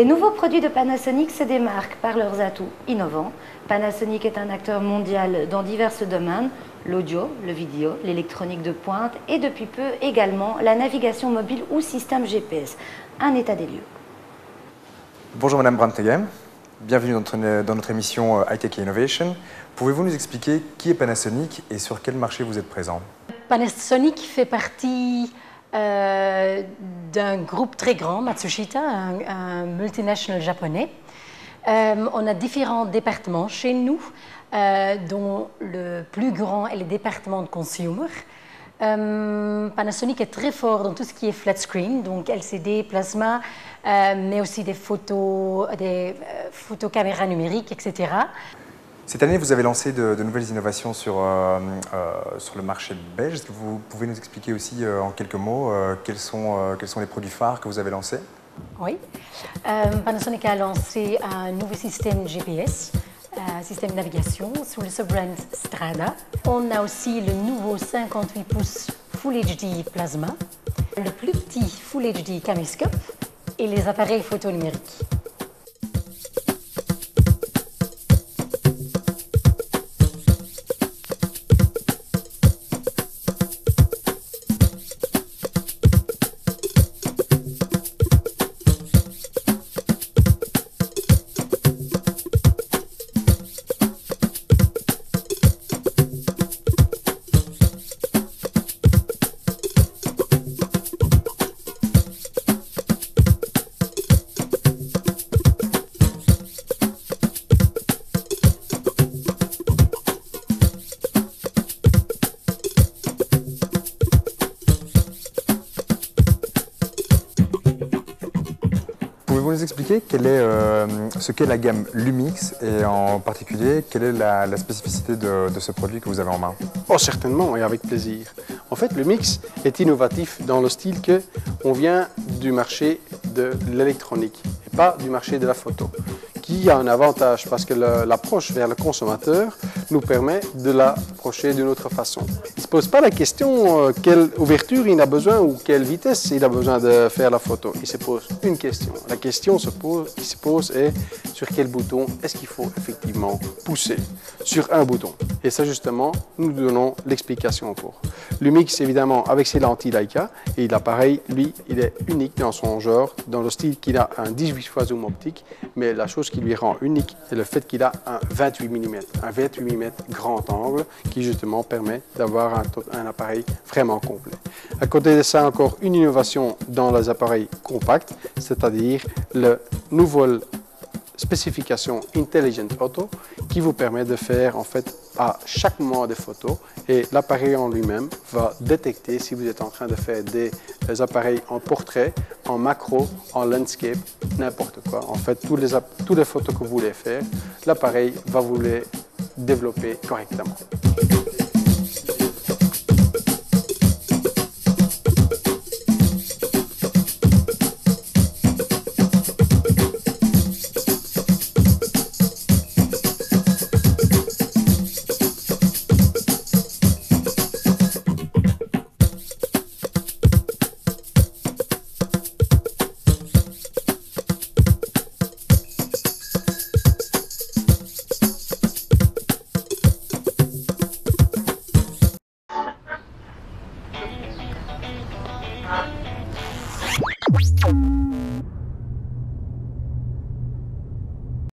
Les nouveaux produits de Panasonic se démarquent par leurs atouts innovants. Panasonic est un acteur mondial dans divers domaines, l'audio, le vidéo, l'électronique de pointe et depuis peu également la navigation mobile ou système GPS. Un état des lieux. Bonjour Madame Brandtegem, bienvenue dans notre émission High Tech Innovation. Pouvez-vous nous expliquer qui est Panasonic et sur quel marché vous êtes présent? Panasonic fait partie d'un groupe très grand, Matsushita, un multinational japonais. On a différents départements chez nous, dont le plus grand est le département de consumer. Panasonic est très fort dans tout ce qui est flat screen, donc LCD, plasma, mais aussi des photos caméras numériques, etc. Cette année, vous avez lancé de nouvelles innovations sur le marché belge. Est-ce que vous pouvez nous expliquer aussi en quelques mots quels sont les produits phares que vous avez lancés? Oui. Panasonic a lancé un nouveau système GPS, système de navigation sous le sub-brand Strada. On a aussi le nouveau 58 pouces Full HD Plasma, le plus petit Full HD Caméscope et les appareils photo numériques. Pouvez-vous nous expliquer ce qu'est la gamme Lumix et en particulier quelle est la spécificité de ce produit que vous avez en main? Oh, certainement et avec plaisir. En fait, le mix est innovatif dans le style qu'on vient du marché de l'électronique et pas du marché de la photo, qui a un avantage parce que l'approche vers le consommateur nous permet de l'approcher d'une autre façon. Il ne se pose pas la question quelle ouverture il a besoin ou quelle vitesse il a besoin de faire la photo. Il se pose une question. La question qui se pose est sur quel bouton est-ce qu'il faut effectivement pousser sur un bouton. Et ça justement, nous donnons l'explication pour. Lumix évidemment avec ses lentilles Leica et l'appareil, lui, il est unique dans son genre, dans le style qu'il a un 18 fois zoom optique, mais la chose qui lui rend unique, c'est le fait qu'il a un 28 mm, un 28 mm grand angle qui justement permet d'avoir un appareil vraiment complet. À côté de ça, encore une innovation dans les appareils compacts, c'est-à-dire le nouveau spécification Intelligent Auto qui vous permet de faire en fait à chaque moment des photos et l'appareil en lui-même va détecter si vous êtes en train de faire des appareils en portrait, en macro, en landscape, n'importe quoi. En fait, toutes les photos que vous voulez faire, l'appareil va vous les développer correctement.